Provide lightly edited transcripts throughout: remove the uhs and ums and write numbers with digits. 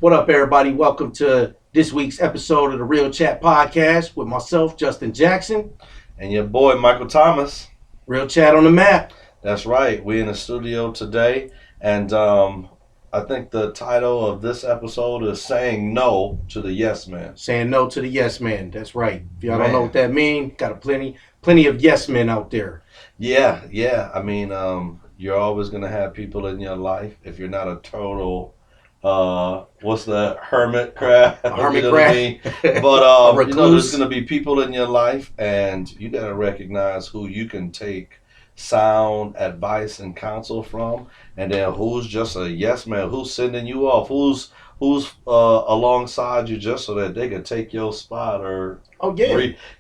What up, everybody? Welcome to this week's episode of the Real Chat Podcast with myself, Justin Jackson. And your boy, Michael Thomas. Real Chat on the map. That's right. We're in the studio today. And I think the title of this episode is Saying No to the Yes Man. Saying no to the yes man. That's right. If y'all don't know what that means, got a plenty of yes men out there. Yeah. I mean, you're always going to have people in your life if you're not a total... what's the hermit crab? Hermit you know crab. what I mean? But there's recluse. going to be people in your life, and you got to recognize who you can take sound advice and counsel from, and then who's just a yes man, who's sending you off, who's alongside you just so that they can take your spot or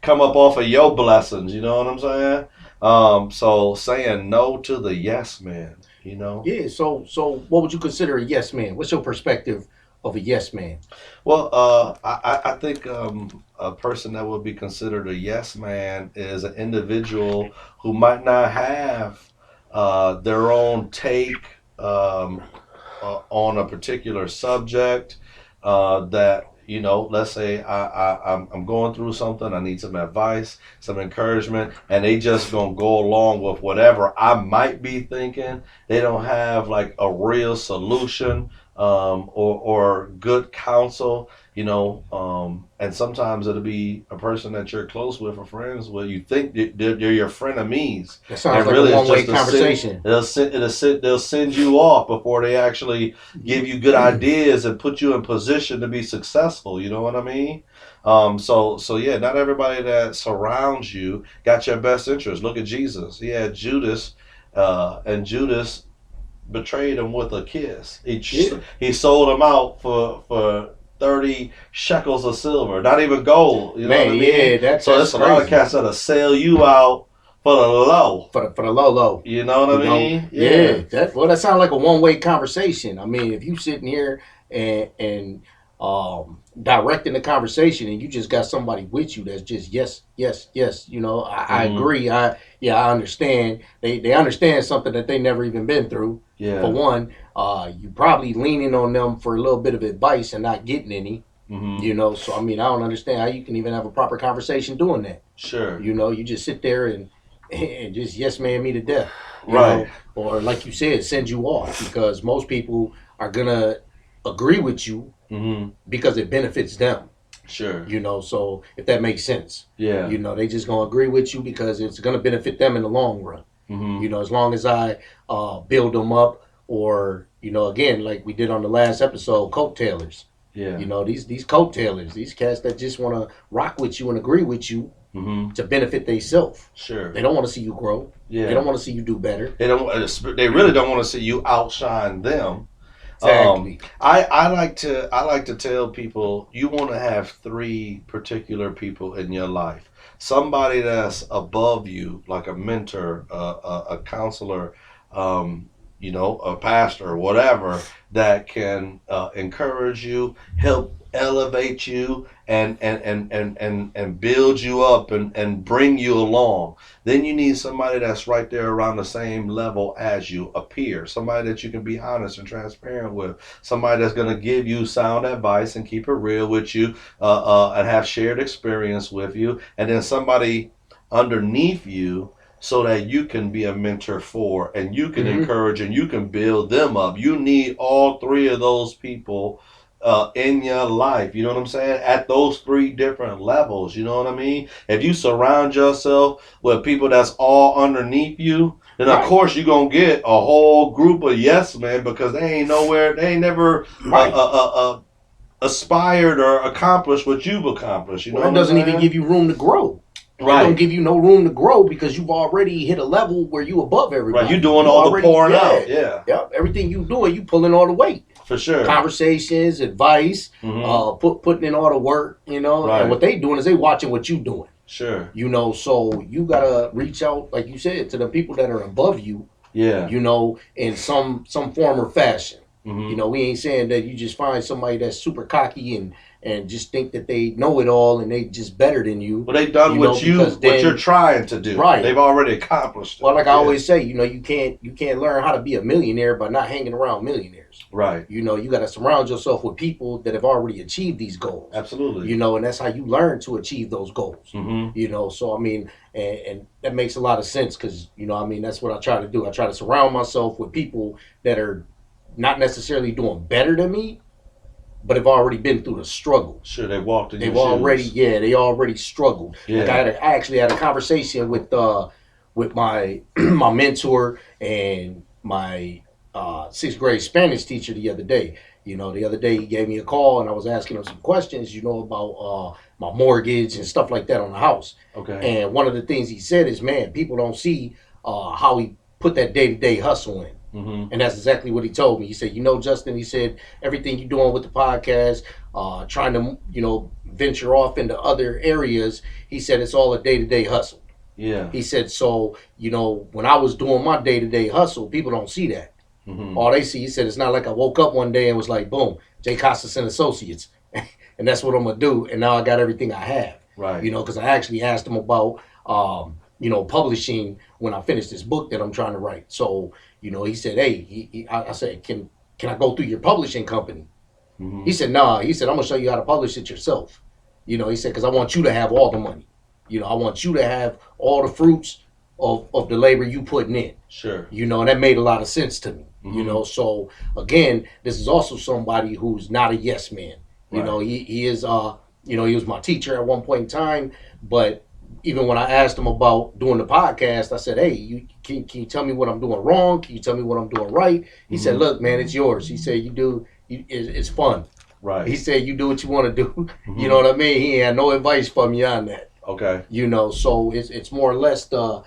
come up off of your blessings. You know what I'm saying? So saying no to the yes man. You know? Yeah, so what would you consider a yes man? What's your perspective of a yes man? Well, I think a person that would be considered a yes man is an individual who might not have their own take on a particular subject that, you know, let's say I'm going through something, I need some advice, some encouragement, and they just gonna go along with whatever I might be thinking. They don't have like a real solution or good counsel, you know, and sometimes it'll be a person that you're close with or friends with. You think they're your frenemies. That sounds and like really a one-way it's just conversation. They'll send you off before they actually give you good ideas and put you in position to be successful. You know what I mean? So yeah, not everybody that surrounds you got your best interest. Look at Jesus. He had Judas, and Judas betrayed him with a kiss. He sold him out for 30 shekels of silver, not even gold. You know what I mean? Yeah, that's a lot of cats that'll sell you out for the low. For the low. You know what I mean? Yeah. That sounds like a one-way conversation. I mean, if you sitting here and directing the conversation and you just got somebody with you that's just yes, you know, I agree. I understand. They understand something that they never even been through. Yeah. For one, you probably leaning on them for a little bit of advice and not getting any. You know, so I mean, I don't understand how you can even have a proper conversation doing that. Sure. You know, you just sit there and just yes man me to death. Right. Know? Or like you said, send you off, because most people are gonna agree with you because it benefits them. Sure. You know, so if that makes sense. Yeah. You know, they just gonna agree with you because it's gonna benefit them in the long run. You know, as long as I build them up, or, you know, again, like we did on the last episode, coattailers. Yeah. You know, these coattailers, these cats that just want to rock with you and agree with you to benefit themselves. Sure. They don't want to see you grow. Yeah. They don't want to see you do better. They really don't want to see you outshine them. Exactly. I like to tell people you want to have three particular people in your life. Somebody that's above you, like a mentor, a counselor, you know, a pastor, whatever, that can encourage you, help elevate you, and build you up and bring you along. Then you need somebody that's right there around the same level as you, a peer, somebody that you can be honest and transparent with, somebody that's going to give you sound advice and keep it real with you, and have shared experience with you, and then somebody underneath you so that you can be a mentor for, and you can encourage and you can build them up. You need all three of those people in your life, you know what I'm saying? At those three different levels, you know what I mean? If you surround yourself with people that's all underneath you, then of course you're gonna get a whole group of yes men, because they ain't never aspired or accomplished what you've accomplished. You know, it doesn't even give you room to grow. Right. It don't give you no room to grow because you've already hit a level where you above everybody. Right, you're doing all the pouring out. Yeah. Yep. Everything you doing, you pulling all the weight. For sure. Conversations, advice, putting in all the work, you know. Right. And what they doing is they watching what you doing. Sure. You know, so you gotta reach out, like you said, to the people that are above you. Yeah. You know, in some form or fashion. Mhm. You know, we ain't saying that you just find somebody that's super cocky and just think that they know it all and they just better than you. Well, they've done You know, because what you're then, trying to do. right. They've already accomplished it. Well, like I Yeah. always say, you know, you can't learn how to be a millionaire by not hanging around millionaires. Right. You know, you got to surround yourself with people that have already achieved these goals. Absolutely. You know, and that's how you learn to achieve those goals. Mm-hmm. You know, so I mean, and that makes a lot of sense because, you know, I mean, that's what I try to do. I try to surround myself with people that are not necessarily doing better than me, but have already been through the struggle. Sure, they walked in They've your already, shoes. they already struggled. Yeah. Like I actually had a conversation with my my mentor and my sixth grade Spanish teacher the other day. You know, the other day he gave me a call and I was asking him some questions, you know, about my mortgage and stuff like that on the house. Okay. And one of the things he said is, man, people don't see how he put that day-to-day hustle in. Mm-hmm. And that's exactly what he told me. He said, you know, Justin, he said, everything you're doing with the podcast, trying to, you know, venture off into other areas, he said it's all a day-to-day hustle. Yeah. He said, so, you know, when I was doing my day-to-day hustle, people don't see that. Mm-hmm. All they see, he said, it's not like I woke up one day and was like, boom, Jay Costas and Associates. And that's what I'm going to do. And now I got everything I have. Right. You know, because I actually asked him about, you know, publishing when I finished this book that I'm trying to write. So, you know, he said, hey, I said, can I go through your publishing company? Mm-hmm. He said, nah. He said, I'm going to show you how to publish it yourself. You know, he said, because I want you to have all the money. You know, I want you to have all the fruits of the labor you putting in. Sure. You know, and that made a lot of sense to me. Mm-hmm. You know, so again, this is also somebody who's not a yes man. You Right. know, he is, you know, he was my teacher at one point in time, but even when I asked him about doing the podcast, I said, hey, can you tell me what I'm doing wrong? Can you tell me what I'm doing right? He Mm-hmm. said, look, man, it's yours. He said, it's fun. Right. He said, you do what you want to do. Mm-hmm. You know what I mean? He had no advice for me on that. Okay. You know, so it's more or less the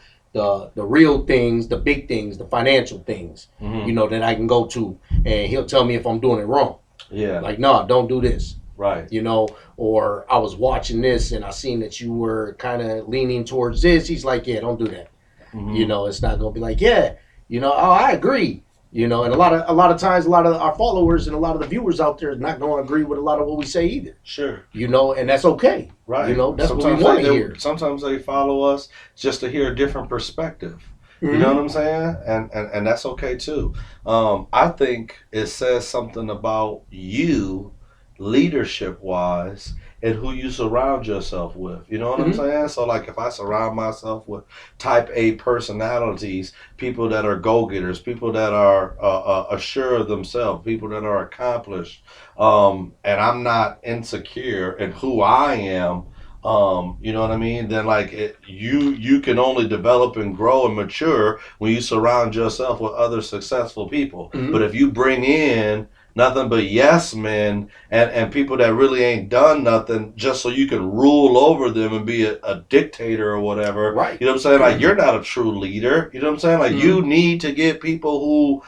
real things, the big things, the financial things, Mm-hmm. you know, that I can go to, and he'll tell me if I'm doing it wrong. Yeah. Like, no, don't do this. Right. You know, or I was watching this and I seen that you were kind of leaning towards this. He's like, yeah, don't do that. Mm-hmm. You know, it's not gonna be like, yeah, you know, oh, I agree. You know, and a lot of times, a lot of our followers and a lot of the viewers out there is not going to agree with a lot of what we say either. Sure. You know, and that's okay. Right. You know, that's sometimes what we want to they- hear. Sometimes they follow us just to hear a different perspective. Mm-hmm. You know what I'm saying? And that's okay too. I think it says something about you, leadership wise, and who you surround yourself with. You know what I'm Mhm. saying? So like if I surround myself with type A personalities, people that are go-getters, people that are assured of themselves, people that are accomplished, and I'm not insecure in who I am, you know what I mean? Then like you can only develop and grow and mature when you surround yourself with other successful people. Mhm. But if you bring in nothing but yes men and people that really ain't done nothing just so you can rule over them and be a dictator or whatever, Right. you know what I'm saying? Like you're not a true leader. You know what I'm saying? Like you need to get people who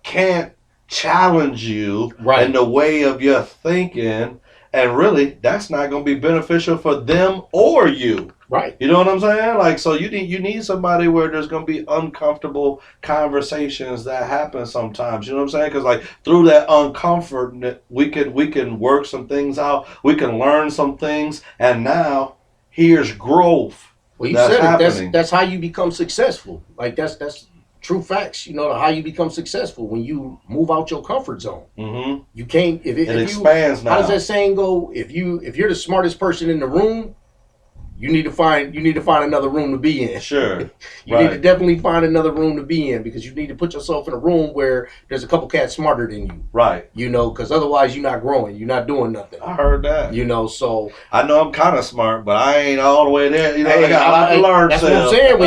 can't challenge you Right. in the way of your thinking. And really, that's not going to be beneficial for them or you. Right. You know what I'm saying? Like, so you need somebody where there's going to be uncomfortable conversations that happen sometimes. You know what I'm saying? Because like through that uncomfort, we can work some things out. We can learn some things, and now here's growth. Well, you That's said happening. it. That's how you become successful. Like that's true facts. You know how you become successful when you move out your comfort zone. Mm-hmm. You can't if It you. expands now. How does that saying go? If you're the smartest person in the room, you need to find another room to be in. Sure. You need to Right. definitely find another room to be in because you need to put yourself in a room where there's a couple cats smarter than you. Right. You know, because otherwise you're not growing. You're not doing nothing. I heard that. You know, so I know I'm kind of smart, but I ain't all the way there. You know, hey, I got a lot to learn. that's what I'm still. saying.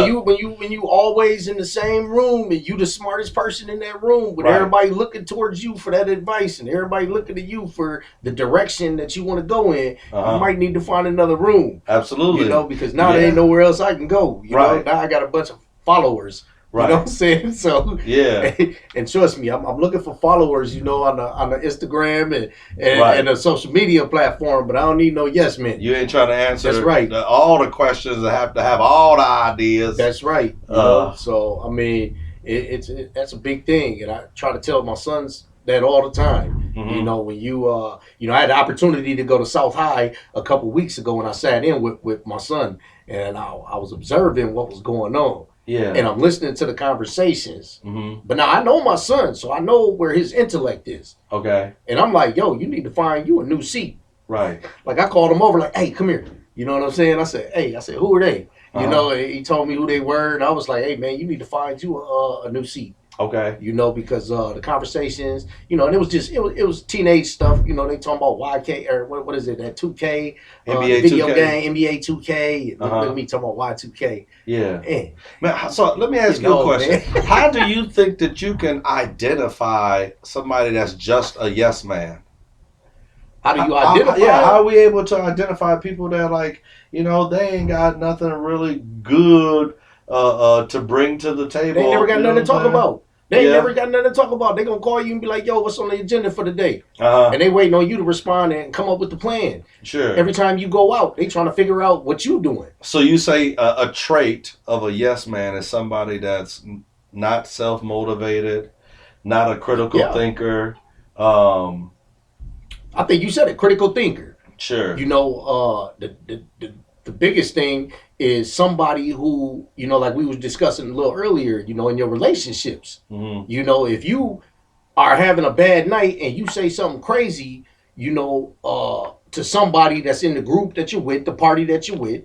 When you always in the same room and you the smartest person in that room, with Right. everybody looking towards you for that advice and everybody looking at you for the direction that you want to go in, Uh-huh. you might need to find another room. Absolutely. You know, because now Yeah. there ain't nowhere else I can go. You Right. know, now I got a bunch of followers. Right. You know what I'm saying? So Yeah. and trust me, I'm looking for followers, you know, on the Instagram and Right. a social media platform, but I don't need no yes men. You ain't trying to answer That's right. all the questions that have to have all the ideas. That's right. You Uh. know? So I mean, That's a big thing, and I try to tell my sons that all the time. You Mm-hmm. know, when I had the opportunity to go to South High a couple weeks ago, and I sat in with my son, and I was observing what was going on, Yeah. and I'm listening to the conversations. Mm-hmm. But now I know my son, so I know where his intellect is, Okay. and I'm like, yo, you need to find you a new seat. Right. Like I called him over, like, hey, come here. You know what I'm saying? I said, hey, who are they? You know, and he told me who they were, and I was like, hey, man, you need to find you a new seat. Okay. You know, because the conversations, you know, and it was teenage stuff. You know, they talking about YK or what is it? That 2K NBA video 2K. game, NBA 2K. Look Uh-huh. at me talking about Y2K. Yeah. Man, Man, so let me ask you a question. How do you think that you can identify somebody that's just a yes man? How do you identify? How are we able to identify people that like, you know, they ain't got nothing really good to bring to the table? They ain't never got you know nothing to what I'm talk about. They ain't Yeah. never got nothing to talk about. They gonna call you and be like, yo, what's on the agenda for the day? Uh-huh. And they waiting on you to respond and come up with the plan. Sure. Every time you go out, they trying to figure out what you doing. So you say a trait of a yes man is somebody that's not self-motivated, not a critical Yeah. thinker. I think you said it, critical thinker. Sure. You know, the biggest thing is somebody who, you know, like we was discussing a little earlier, you know, in your relationships. Mm-hmm. You know, if you are having a bad night and you say something crazy, you know, to somebody that's in the group that you're with, the party that you're with,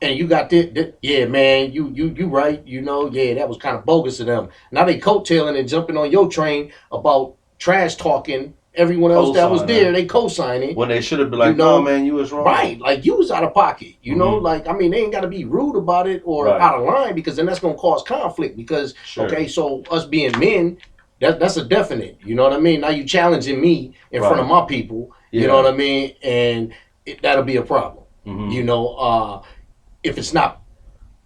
and you got yeah, man, you right, you know, yeah, that was kind of bogus of them. Now they coattailing and jumping on your train about trash talking everyone else that was Co-signing. there. They co-signing. When they should have been like, You know, no, man, you was wrong. Right, like you was out of pocket, you know, Mhm. like I mean, they ain't got to be rude about it or Right. out of line because then that's gonna cause conflict. Because Sure. okay, so us being men, that's a definite, you know what I mean. Now you challenging me in front of my people, you know what I mean, and that'll be a problem, Mhm. you know, if it's not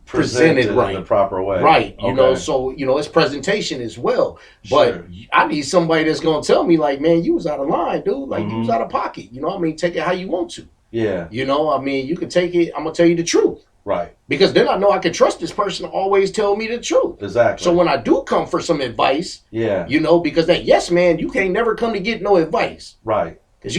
presented right. in the proper way. Right, you know, Okay. so you know it's presentation as well. But Sure. I need somebody that's gonna tell me like, man, you was out of line, dude. Like you was Mhm. out of pocket. You know, I mean, take it how you want to. Yeah. You know, I mean, you can take it. I'm gonna tell you the truth Right. because then I know I can trust this person to always tell me the truth. Exactly. So when I do come for some advice, yeah. you know, because that yes man, you can't never come to get no advice Right. because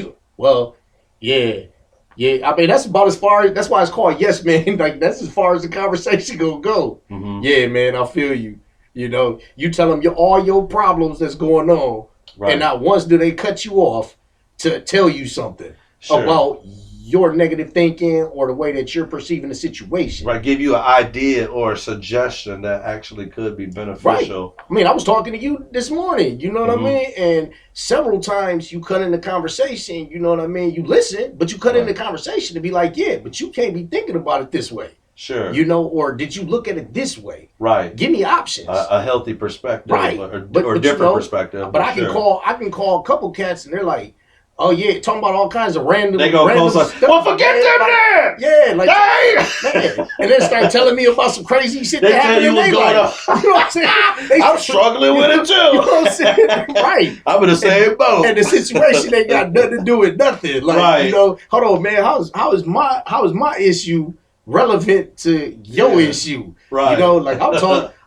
yeah. I mean, that's about as far. That's why it's called yes man. Like that's as far as the conversation gonna go. Mm-hmm. Yeah, man, I feel you. You know, you tell them all your problems that's going on, Right. and not once do they cut you off to tell you something Sure. about your negative thinking or the way that you're perceiving the situation. Right. Give you an idea or a suggestion that actually could be beneficial. I mean, I was talking to you this morning, you know what Mhm. I mean? And several times you cut in the conversation, you know what I mean? You listen, but you cut in the conversation to be like, yeah, but you can't be thinking about it this way, Sure. you know, or did you look at it this way? Right. Give me options. A healthy perspective. Right. Or But you different know, perspective. But I can sure. call a couple cats and they're like, oh yeah, talking about all kinds of random. They go random close. stuff, Well, forget man. them Like, then. yeah, like Dang! man. And then start telling me about some crazy shit They that tell happened you in what's their going life. on. You know what I'm saying? They- I'm struggling with it too. You know what I'm saying? Right. I'm in the same boat. And the situation ain't got nothing to do with nothing. Like, Right. you know, hold on, man. How is my issue relevant to your Yeah. issue? Right. You know, like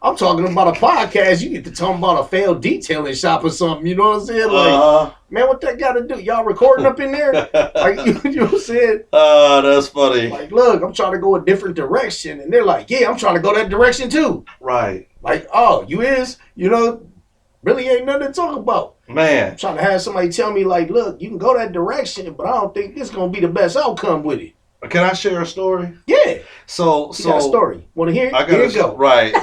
I'm talking about a podcast. You get to talk about a failed detailing shop or something. You know what I'm saying? Like, man, what that got to do? Y'all recording up in there? Like, you know what I'm saying? That's funny. Like, look, I'm trying to go a different direction, and they're like, yeah, I'm trying to go that direction too. Right. Like, oh, you is? You know, really ain't nothing to talk about. Man. I'm trying to have somebody tell me, like, look, you can go that direction, but I don't think this gonna be the best outcome with it. Can I share a story? Yeah. So You got a story. Want to hear it? I got Here a you go. Right.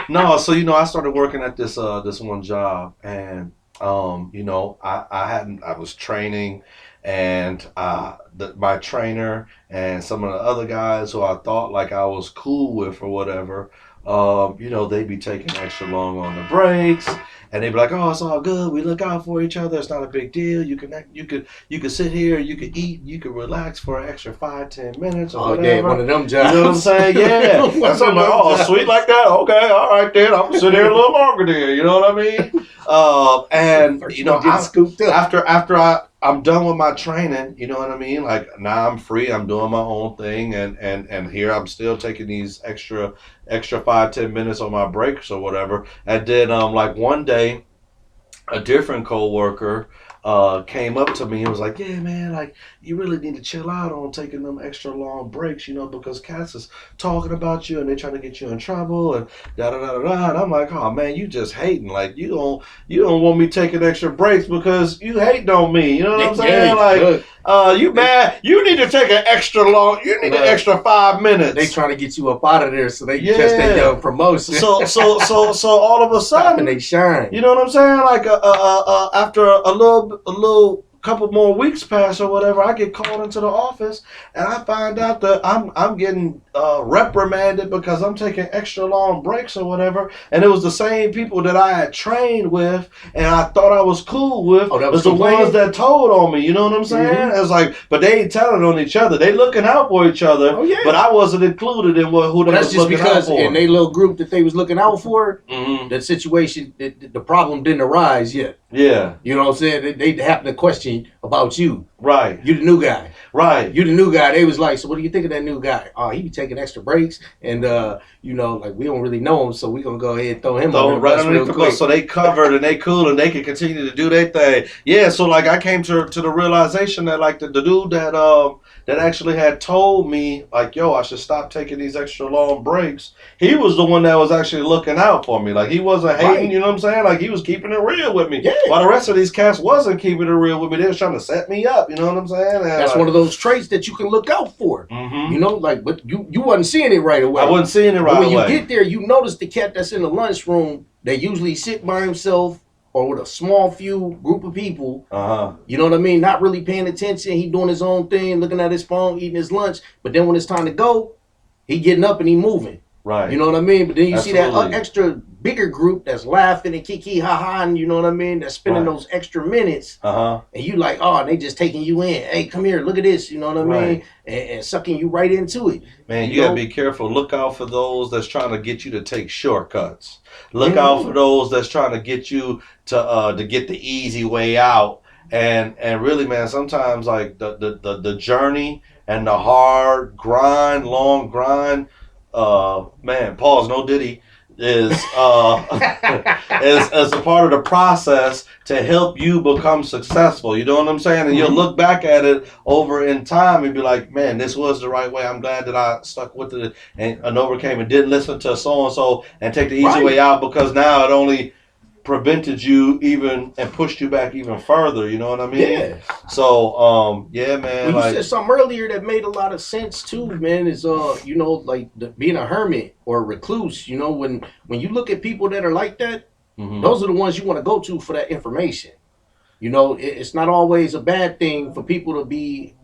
No, so you know, I started working at this one job, and you know, I was training, and my trainer and some of the other guys who I thought like I was cool with or whatever, you know, they'd be taking extra long on the breaks, and they'd be like, "Oh, it's all good. We look out for each other. It's not a big deal. You could sit here, you could eat, you could relax for an extra 5-10 minutes or Oh, whatever." yeah, one of them You jobs. know what I'm saying? Yeah. One That's of I'm like, them oh, jobs. sweet like that. Okay, all right then. I'm gonna sit here a little longer then. You know what I mean? And First you know, one getting scooped up. after I'm done with my training, you know what I mean? Like now I'm free, I'm doing my own thing, and here I'm still taking these extra 5-10 minutes on my breaks or whatever. And then like one day a different coworker came up to me and was like, "Yeah, man, like you really need to chill out on taking them extra long breaks, because cats is talking about you and they trying to get you in trouble and da da da da da." And I'm like, "Oh man, you just hating. Like you don't want me taking extra breaks because you hating on me. You know what I'm saying? Like, look, you mad? You need to take an extra long. You need an extra 5 minutes. they trying to get you up out of there so they can Yeah. catch their young promotion. So all of a Stop and sudden, they shine. you know what I'm saying? Like after a little couple more weeks pass or whatever, I get called into the office and I find out that I'm getting reprimanded because I'm taking extra long breaks or whatever. And it was the same people that I had trained with and I thought I was cool with. Oh, that was was the ones that told on me. You know what I'm saying? Mhm. It's like, but they ain't telling on each other. They looking out for each other. Oh, yeah. But I wasn't included in who they That's was just looking because out for. in their little group that they was looking out for, Mhm. that situation, the problem didn't arise yet. Yeah. You know what I'm saying? They happened to question about you. Right. You the new guy. Right. You the new guy. They was like, so what do you think of that new guy? Oh, he be taking extra breaks, and like we don't really know him, so we gonna go ahead and throw him So on the bus real the quick. bus, so they covered and they cool and they can continue to do their thing. Yeah, so like I came to the realization that like the dude that actually had told me like, yo, I should stop taking these extra long breaks. He was the one that was actually looking out for me. Like he wasn't hating, Right. you know what I'm saying? Like he was keeping it real with me. Yeah. While the rest of these cats wasn't keeping it real with me. They was trying to set me up, you know what I'm saying? And That's one of those traits that you can look out for. Mm-hmm. You know, like, but you wasn't seeing it right away. I wasn't seeing it But right when away. you get there, you notice the cat that's in the lunchroom that usually sit by himself or with a small few group of people. Uh-huh. You know what I mean? Not really paying attention. He doing his own thing, looking at his phone, eating his lunch. But then when it's time to go, he getting up and he moving. Right. You know what I mean? But then you see that Absolutely. extra bigger group that's laughing and kiki ha ha, and you know what I mean? That's spending Right. those extra minutes. Uh-huh. And you like, oh, they just taking you in. Hey, come here, look at this. You know what I mean? Right. And sucking you right into it. Man, you You gotta know? be careful. Look out for those that's trying to get you to take shortcuts. Look Mhm. out for those that's trying to get you to get the easy way out. And really, man, sometimes like the journey and the hard grind, long grind, man, pause, no diddy, is as a part of the process to help you become successful. You know what I'm saying? And you'll look back at it over in time and be like, man, this was the right way. I'm glad that I stuck with it and overcame and didn't listen to so and so and take the easy Right. way out, because now it only prevented you even and pushed you back even further. You know what I mean? Yeah. So yeah, man. Well, you Like, said something earlier that made a lot of sense too, man. Is like being a hermit or a recluse. You know, when you look at people that are like that, mhm. those are the ones you want to go to for that information. You know, it's not always a bad thing for people to be,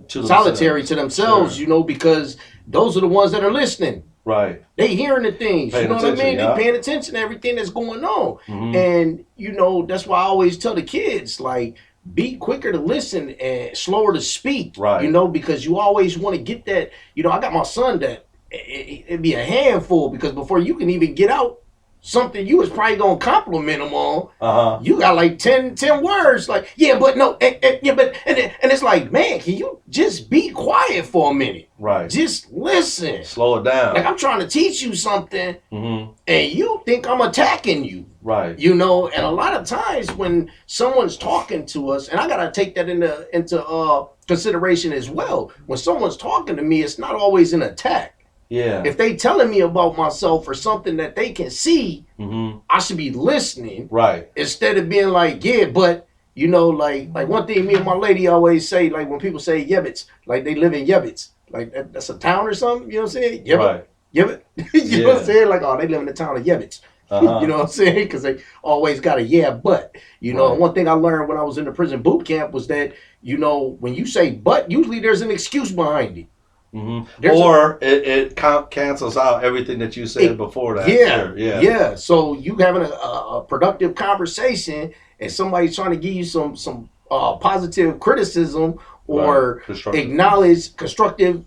To solitary to themselves. Sure. You know, because those are the ones that are listening. Right. They hearing the things. Paying You know what I attention, mean? yeah. They paying attention to everything that's going on. Mhm. And that's why I always tell the kids, like, be quicker to listen and slower to speak. Right. Because you always want to get that. I got my son that it'd be a handful, because before you can even get out something you was probably gonna compliment him on, Uh-huh. you got like 10 words, like, yeah, but no, yeah, but, and it's like, man, can you just be quiet for a minute? Right. Just listen. Slow it down. Like, I'm trying to teach you something, Mm-hmm. and you think I'm attacking you. Right. And a lot of times when someone's talking to us, and I gotta take that into consideration as well. When someone's talking to me, it's not always an attack. Yeah. If they telling me about myself or something that they can see, Mm-hmm. I should be listening Right. instead of being like, yeah, but like one thing me and my lady always say, like when people say Yebbits, like they live in Yebbits, like that's a town or something. You know what I'm saying? Yebbit, Right. Yebbit. You know what Yeah. I'm saying? Like, oh, they live in the town of Yebbits. Uh-huh. You know what I'm saying? Because they always got a yeah, but. Right. One thing I learned when I was in the prison boot camp was that, when you say but, usually there's an excuse behind it. Mm-hmm. There's Or it cancels out everything that you said before that. Sure. Yeah. Yeah. So you having a productive conversation, and somebody's trying to give you some positive criticism or Right. Constructive. acknowledge constructive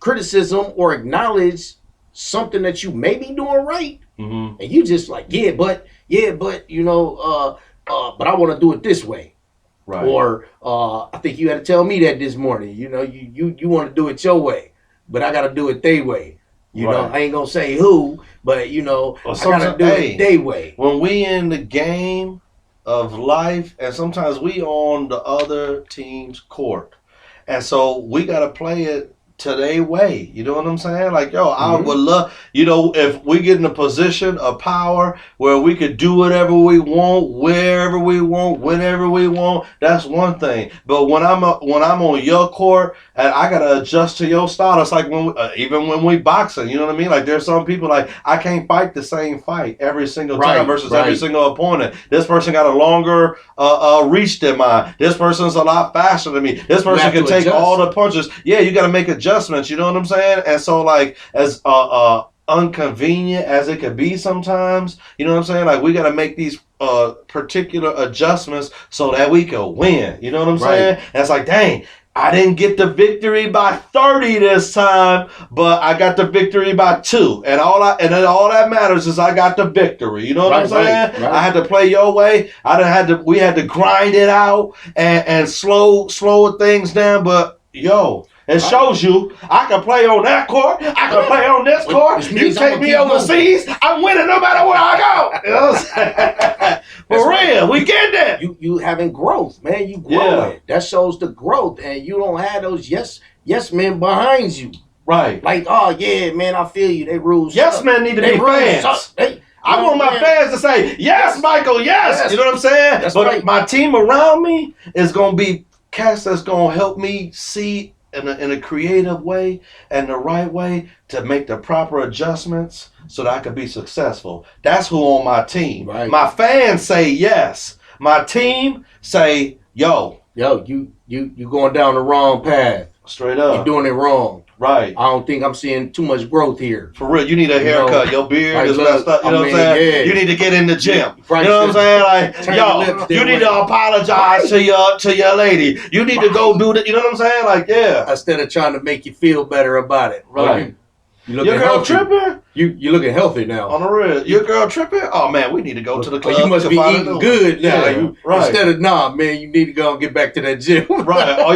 criticism or acknowledge something that you may be doing right, Mm-hmm. and you just like, yeah, but but I want to do it this way. Right. Or I think you had to tell me that this morning. You know, you want to do it your way, but I got to do it their way. You know, Right. I ain't gonna say who, but you know, Well, I gotta do hey, it their way. when we in the game of life, and sometimes we on the other team's court, and so we gotta play it to their way. You know what I'm saying? Like, yo, I Mhm. would love, you know, if we get in a position of power where we could do whatever we want, wherever we want, whenever we want, that's one thing. But when I'm on your court and I gotta adjust to your style, it's like when even when we boxing, you know what I mean? Like, there's some people like I can't fight the same fight every single time Right, versus every right. single opponent. This person got a longer reach than mine. This person's a lot faster than me. This person have can to take adjust. all the punches. Yeah, you got to make adjustments. You know what I'm saying? And so, like, as inconvenient as it could be sometimes, you know what I'm saying? Like, we got to make these particular adjustments so that we can win. You know what I'm Right. saying? And it's like, dang, I didn't get the victory by 30 this time, but I got the victory by 2. And all that matters is I got the victory. You know what I'm Right, saying? right, right. I had to play your way. We had to grind it out and slow things down. But yo, it Right. shows you I can play on that court. I can play on this court. Which You means take I'ma me keep overseas, I'm winning no matter where I go. You know what I'm saying? That's For right. real, we get that. You having growth, man. You growing. That shows the growth, and you don't have those yes men behind you. Right. Like, oh yeah, man, I feel you. They rules. Yes, suck. men need to They be rules fans. suck. I want my fans to say, yes, Michael, yes. Yes. You know what I'm saying? That's but right. my team around me is going to be cats that's going to help me see in a creative way and the right way to make the proper adjustments so that I can be successful. That's who on my team. Right. My fans say yes. My team say, yo. Yo, you going down the wrong path. Straight You're up. doing it wrong. Right. I don't think I'm seeing too much growth here. For real, you need a haircut. Your beard like, is look, messed up. You I know what mean, I'm saying? yeah. You need to get in the gym. Right, You know what I'm saying? Like, turn your yo, lips you that need way. to apologize to your lady. You need to go do that. You know what I'm saying? Like, yeah. Instead of trying to make you feel better about it. Right. You looking Your girl healthy. tripping? You looking healthy now. On the real. Your girl tripping? Oh, man, we need to go to the club. You must to be find a eating new good one. now. Yeah, You, right. Instead of man, you need to go and get back to that gym. Right. Oh,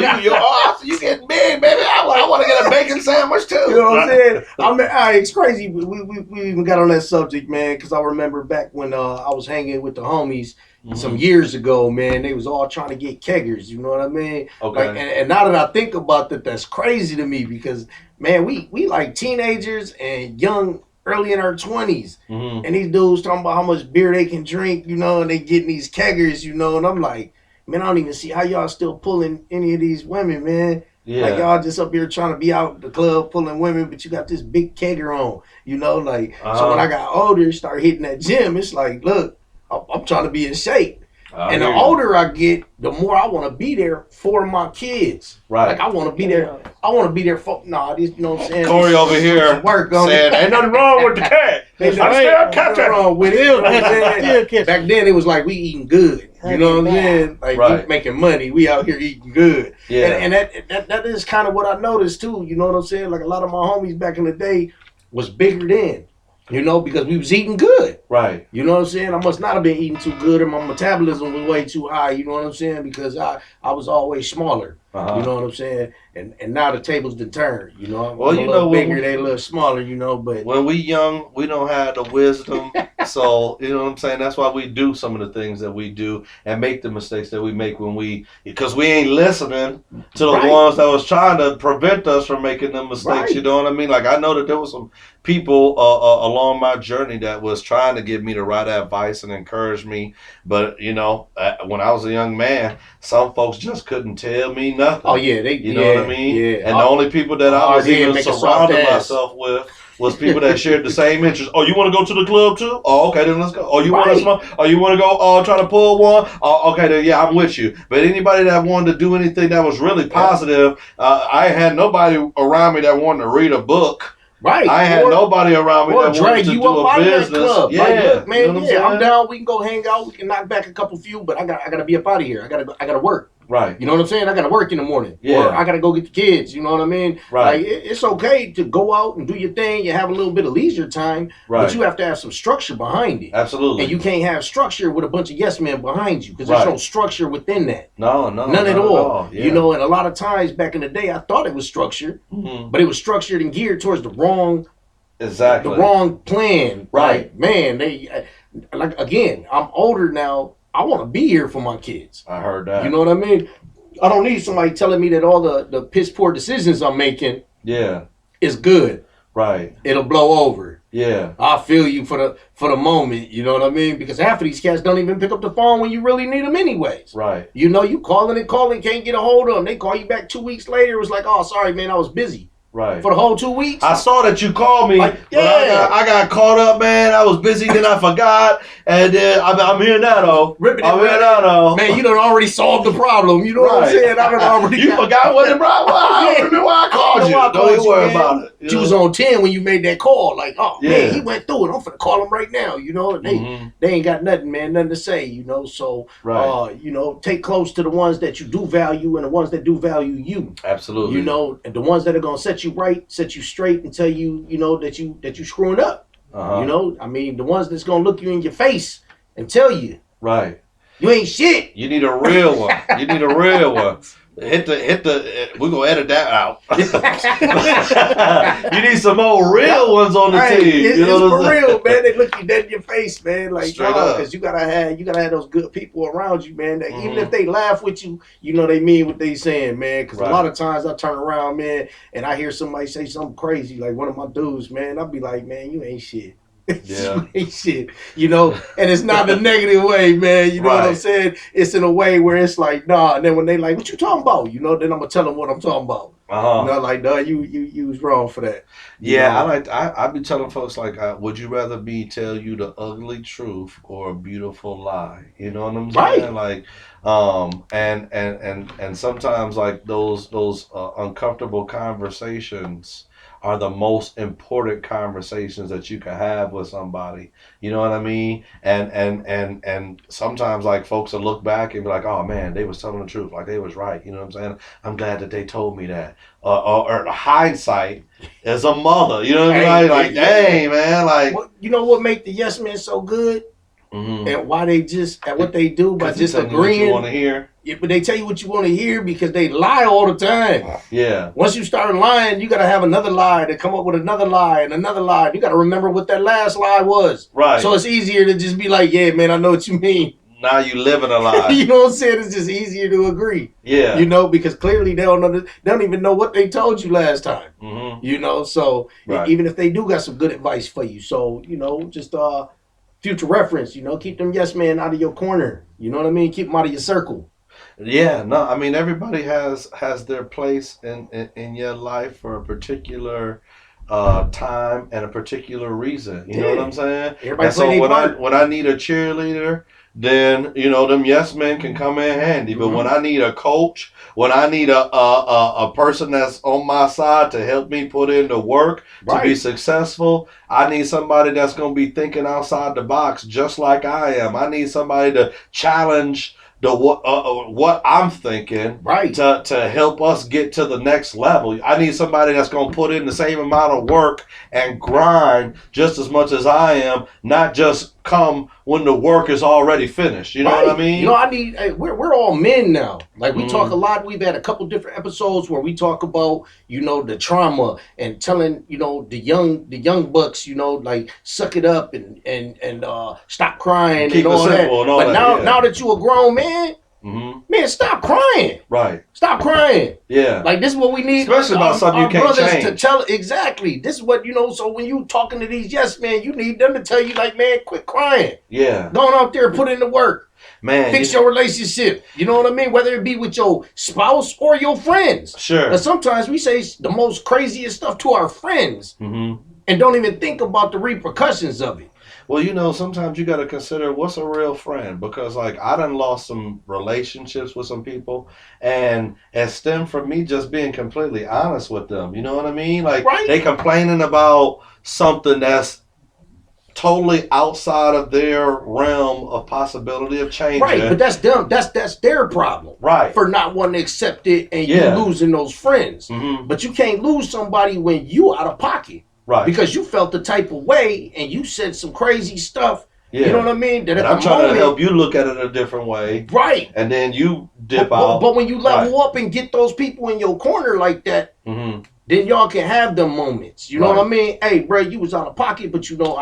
you getting big, baby. I want to get a bacon sandwich, too. You know what I'm saying? I mean, it's crazy. We even got on that subject, man, because I remember back when I was hanging with the homies some years ago, man. They was all trying to get keggers. You know what I mean? Okay. Like, and now that I think about that, that's crazy to me because, man, we like teenagers and young, early in our 20s. Mm-hmm. And these dudes talking about how much beer they can drink, you know, and they getting these keggers, you know, and I'm like, man, I don't even see how y'all still pulling any of these women, man. Yeah. Like y'all just up here trying to be out the club pulling women, but you got this big kegger on, you know, like, so when I got older, start hitting that gym, it's like, look, I'm trying to be in shape. And the older I get, the more I want to be there for my kids. Right. Like I want to be there. I want to be there for. This, you know what I'm saying? Corey over here work on saying, it. ain't nothing wrong with the cat. I'm still catching. Wrong with it. Back then it was like we eating good. You know what I'm saying? Like Right. we making money. We out here eating good. Yeah. And that is kind of what I noticed too. You know what I'm saying? Like a lot of my homies back in the day was bigger then. You know, because we was eating good. Right. You know what I'm saying? I must not have been eating too good and my metabolism was way too high. You know what I'm saying? Because I was always smaller. Uh-huh. You know what I'm saying? And now the tables done turned. You know, I'm Well, a you little know, bigger, they a little smaller. You know, but When we young, we don't have the wisdom. So, you know what I'm saying? That's why we do some of the things that we do and make the mistakes that we make because we ain't listening to the Right. ones that was trying to prevent us from making the mistakes. Right. You know what I mean? Like, I know that there was some people along my journey that was trying to give me the right advice and encourage me. But, you know, when I was a young man, some folks just couldn't tell me nothing. oh yeah, You know what I mean? Yeah. And the only people that I hard was head, even make a soft surrounding ass. myself with was people that shared the same interests. Oh, you want to go to the club too? Oh, okay, then let's go. Oh, you want to Right. smoke? Oh, you want to go try to pull one? Oh, okay, then yeah, I'm with you. But anybody that wanted to do anything that was really positive, I had nobody around me that wanted to read a book. Right. I had nobody around me or that wanted drag to you do up a out of that business. club. Yeah, Like, look, man, you know what I'm I'm saying? down. We can go hang out. We can knock back a couple few, but I gotta be up out of here. I gotta work. Right. You know what I'm saying? I got to work in the morning, Yeah. or I got to go get the kids. You know what I mean? Right. Like it's okay to go out and do your thing. You have a little bit of leisure time, Right. but you have to have some structure behind it. Absolutely. And you can't have structure with a bunch of yes men behind you because there's Right. no structure within that. No, None at all. Yeah. You know, and a lot of times back in the day, I thought it was structured, but it was structured and geared towards the wrong plan. Right. Like, man, like again, I'm older now. I want to be here for my kids. I heard that. You know what I mean? I don't need somebody telling me that all the piss poor decisions I'm making is good. Right. It'll blow over. Yeah. I feel you for the moment. You know what I mean? Because half of these cats don't even pick up the phone when you really need them anyways. Right. You know, you calling, can't get a hold of them. They call you back 2 weeks later. It was like, oh, sorry, man, I was busy. Right. For the whole 2 weeks. I saw that you called me. Like, but I got caught up, man. I was busy, then I forgot. And then I'm here now, though. I'm here now, though. Man, you done already solved the problem. You know what I'm saying? I done already You forgot what the problem was. I don't remember why I called you. Don't worry about it. You was on 10 when you made that call. Like, oh, Yeah. man, he went through it. I'm finna call him right now. You know, they ain't got nothing, man, nothing to say, you know. So, Right. you know, take close to the ones that you do value and the ones that do value you. Absolutely. You know, and the ones that are gonna set you right, set you straight, and tell you, you know, that you screwing up. Uh-huh. You know, I mean, the ones that's gonna look you in your face and tell you, Right. you ain't shit. You need a real one. You need a real one. Hit the. We're gonna edit that out. You need some more real ones on the team. It's You know what I'm for saying? real, man. They look you dead in your face, man. Like, Straight up. because you gotta have those good people around you, man. That even if they laugh with you, you know they mean what they saying, man. Because a lot of times I turn around, man, and I hear somebody say something crazy, like one of my dudes, man. I'll be like, man, you ain't shit. Yeah. You ain't shit, you know, and it's not the negative way, man. You know what I'm saying? It's in a way where it's like, nah. And then when they like, what you talking about? You know, then I'm gonna tell them what I'm talking about. Uh-huh. You know, like, nah, you was wrong for that. Yeah, I be telling folks like, would you rather me tell you the ugly truth or a beautiful lie? You know what I'm saying? Right. Like, and sometimes like those uncomfortable conversations are the most important conversations that you can have with somebody. You know what I mean? And sometimes like folks will look back and be like, oh man, they was telling the truth. Like they was right. You know what I'm saying? I'm glad that they told me that. Or hindsight is a mother. You know what I mean? Like, dang, man. Like, you know what make the yes men so good? And why they just at what they do by just agreeing. What you want to hear. Yeah, but they tell you what you want to hear because they lie all the time. Yeah. Once you start lying, you got to have another lie to come up with another lie and another lie. You got to remember what that last lie was. Right. So it's easier to just be like, yeah, man, I know what you mean. Now you living a lie. You know what I'm saying? It's just easier to agree. Yeah. You know, because clearly they don't even know what they told you last time. You know, so even if they do got some good advice for you. So, you know, just future reference, you know, keep them yes men out of your corner. You know what I mean? Keep them out of your circle. Yeah, no, I mean everybody has their place in your life for a particular time and a particular reason. You know what I'm saying? Everybody and so play their part. when I need a cheerleader, then you know them yes men can come in handy. But when I need a coach, when I need a person that's on my side to help me put in the work to be successful, I need somebody that's gonna be thinking outside the box just like I am. I need somebody to challenge what I'm thinking to help us get to the next level. I need somebody that's going to put in the same amount of work and grind just as much as I am, not just come when the work is already finished. You know what I mean? You know, we're all men now. Like we talk a lot. We've had a couple different episodes where we talk about, you know, the trauma and telling, you know, the young bucks, you know, like suck it up and stop crying Keep and all that. But now that you a grown man, man, stop crying. Right. Stop crying. Yeah. Like this is what we need. Especially about something you can't change. To tell exactly. This is what, you know, so when you talking to these yes men, you need them to tell you like, man, quit crying. Yeah. Going out there, put in the work. Man. Fix your relationship. You know what I mean? Whether it be with your spouse or your friends. Sure. And sometimes we say the most craziest stuff to our friends and don't even think about the repercussions of it. Well, you know, sometimes you got to consider what's a real friend, because like I done lost some relationships with some people, and it stemmed from me just being completely honest with them. You know what I mean? Like they complaining about something that's totally outside of their realm of possibility of changing. Right, but that's them. That's their problem. Right. For not wanting to accept it and Yeah. you losing those friends. Mm-hmm. But you can't lose somebody when you out of pocket. Right. Because you felt the type of way and you said some crazy stuff. Yeah. You know what I mean? That And at I'm the trying moment, to help you look at it a different way. Right. And then you dip But, out. but when you level up and get those people in your corner like that, Mm-hmm. then y'all can have them moments. You know Right. what I mean? Hey, bro, you was out of pocket, but you know,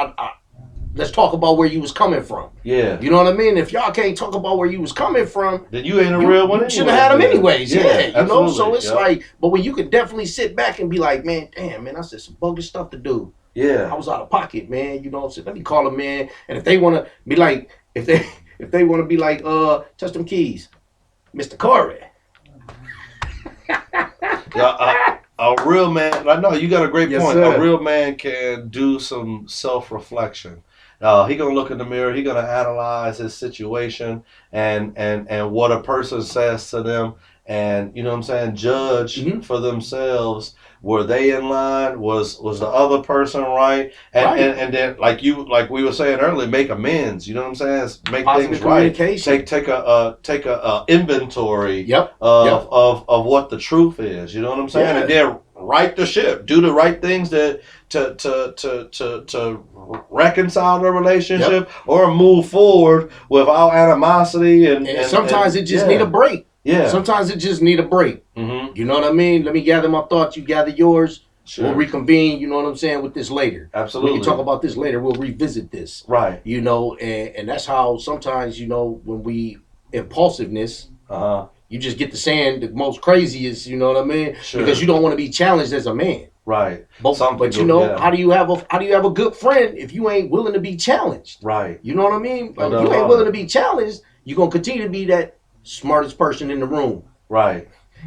let's talk about where you was coming from. Yeah. You know what I mean? If y'all can't talk about where you was coming from, Then you ain't a real one. You should have had them then. anyways. Yeah, you know. absolutely. So it's Yep. like, but when you could definitely sit back and be like, man, damn, man, I said some bogus stuff to do. I Yeah. was out of pocket, man. You know what I'm saying? Let me call them, man. And if they want to be like, if they want to be like, touch them keys, Mr. Corey. Yeah, a real man. I know you got a great Yes, point. sir. A real man can do some self-reflection. He gonna look in the mirror. He gonna analyze his situation and what a person says to them, and you know what I'm saying. Judge Mhm. for themselves. Were they in line? Was the other person right? And, Right. and then like we were saying earlier, make amends. You know what I'm saying? Make Positive things right. communication. Take a inventory Yep. of what the truth is. You know what I'm saying? Yeah. And then right the ship. Do the right things to reconcile the relationship or move forward without animosity and sometimes it just need a break. Yeah. Sometimes it just need a break. Mm-hmm. You know what I mean? Let me gather my thoughts. You gather yours. Sure. We'll reconvene. You know what I'm saying with this later. Absolutely. We can talk about this later. We'll revisit this. Right. You know, and that's how sometimes, you know, when we impulsiveness, you just get to saying the most craziest, you know what I mean? Sure. Because you don't want to be challenged as a man. Right. But Some you people, know, yeah. how do you have a good friend if you ain't willing to be challenged? Right. You know what I mean? Like, No if you doubt ain't about willing it. to be challenged, you're gonna continue to be that smartest person in the room. Right.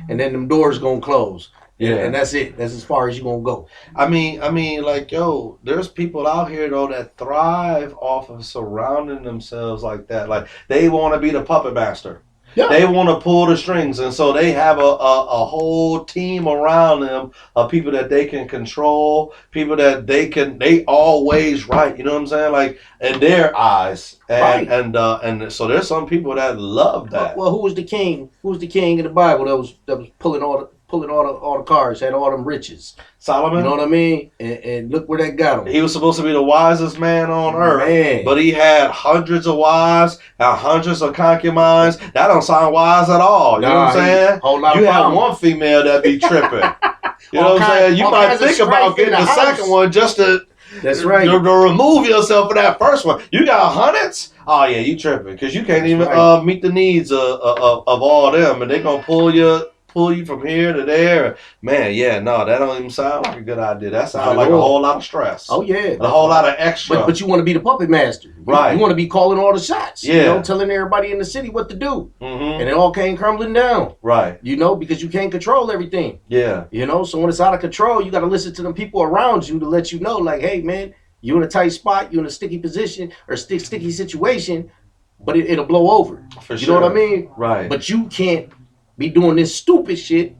And then them doors gonna close. Yeah. And that's it. That's as far as you gonna go. I mean, like, yo, there's people out here though that thrive off of surrounding themselves like that. Like they want to be the puppet master. Yeah. They want to pull the strings, and so they have a whole team around them of people that they can control, people that they always right. You know what I'm saying? Like in their eyes, Right. and so there's some people that love that. Well, who was the king? Who was the king in the Bible that was pulling all the cars, had all them riches? Solomon. You know what I mean? And look where that got him. He was supposed to be the wisest man on earth, Man. but he had hundreds of wives and hundreds of concubines. That don't sound wise at all. You know what I'm saying? Whole lot You of have problems. one female that be tripping. You know All what I'm kind- saying? You all might kinds of think about strife in getting the the house. second one just to That's right. to remove yourself from that first one. You got hundreds? Oh yeah, you tripping because you can't That's even right. meet the needs of all them, and they gonna pull you from here to there. Man, yeah, no, that don't even sound like a good idea. That sounds Not like at a all. whole lot of stress. Oh yeah. A whole lot of extra. But you want to be the puppet master. Right. You want to be calling all the shots. You Yeah. know, telling everybody in the city what to do. Mm-hmm. And it all came crumbling down. Right. You know, because you can't control everything. Yeah. You know, so when it's out of control, you got to listen to the people around you to let you know, like, hey, man, you in a tight spot, you in a sticky position or sticky situation, but it'll blow over. For You sure. know what I mean? Right. But you can't be doing this stupid shit.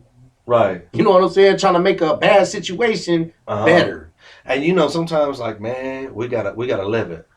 Right. You know what I'm saying? Trying to make a bad situation better. And you know, sometimes like, man, we gotta live it.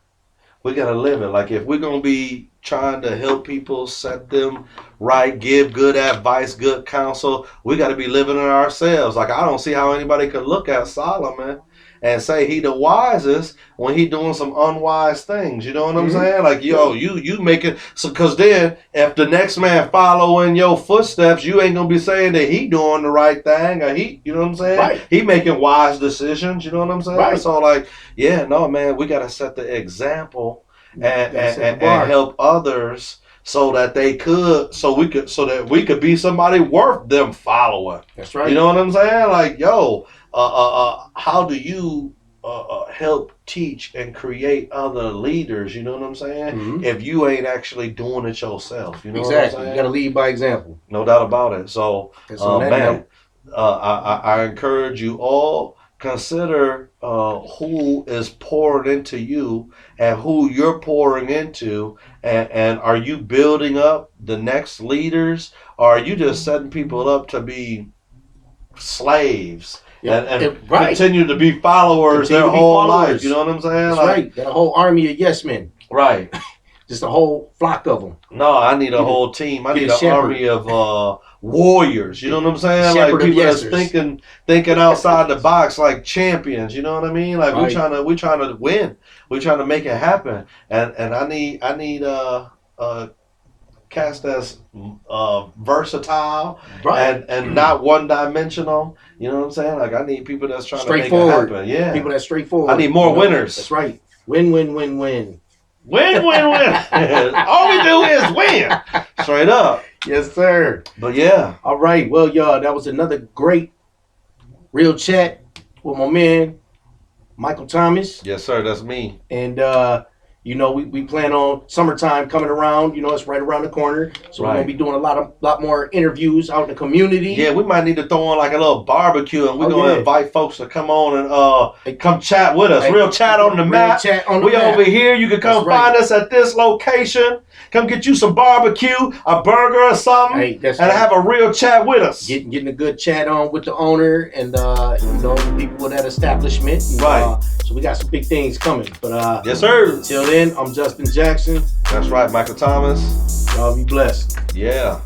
We gotta live it. Like if we're gonna be trying to help people, set them right, give good advice, good counsel, we gotta be living it ourselves. Like I don't see how anybody could look at Solomon and say he the wisest when he doing some unwise things. You know what I'm Mhm. saying? Like, yo, you make it so because then if the next man following your footsteps, you ain't gonna be saying that he doing the right thing or he, you know what I'm saying? Right. He making wise decisions. You know what I'm saying? Right. So like, yeah, no, man, we gotta set the example and Gotta set the bar. help others so that we could be somebody worth them following. That's right. You know what I'm saying? Like, yo, how do you help teach and create other leaders? You know what I'm saying? Mhm. If you ain't actually doing it yourself, you know what I'm Exactly. saying? You got to lead by example. No doubt about it. So, That's on that man, note. I encourage you all consider who is pouring into you and who you're pouring into, and are you building up the next leaders, or are you just setting people up to be slaves Yeah, and right. continue to be followers Continue their to be whole followers. life. You know what I'm saying? That's Like, right. Got a whole army of yes men. right. Just a whole flock of them. No, I need a Be the- whole team. I be need the an shepherd. army of warriors. You know what I'm saying? Shepherd Like of people that's yesers. thinking outside the box, like champions. You know what I mean? Like Right. we trying to win. We trying to make it happen. And I need cast that's versatile Right. and not one dimensional. You know what I'm saying? Like I need people that's trying to make it Straightforward. happen. Yeah. People that's straightforward. I need more winners. That's right. Win, win, win, win. Win, win, win. All we do is win. Straight up. Yes, sir. But yeah. All right. Well, y'all, that was another great real chat with my man, Michael Thomas. Yes, sir. That's me. And, you know, we plan on summertime coming around. You know, it's right around the corner. So we're Right. going to be doing a lot more interviews out in the community. Yeah, we might need to throw on like a little barbecue, and we're Oh, gonna yeah. invite folks to come on and come chat with us. Hey, Real chat on the real map. chat on the We map. over here. You can come That's right. find us at this location. Come get you some barbecue, a burger or something, Hey, that's and right. have a real chat with us. Getting a good chat on with the owner and you know, the people with that establishment. And, Right. so we got some big things coming. But Yes, sir. until then, I'm Justin Jackson. That's right, Michael Thomas. Y'all be blessed. Yeah.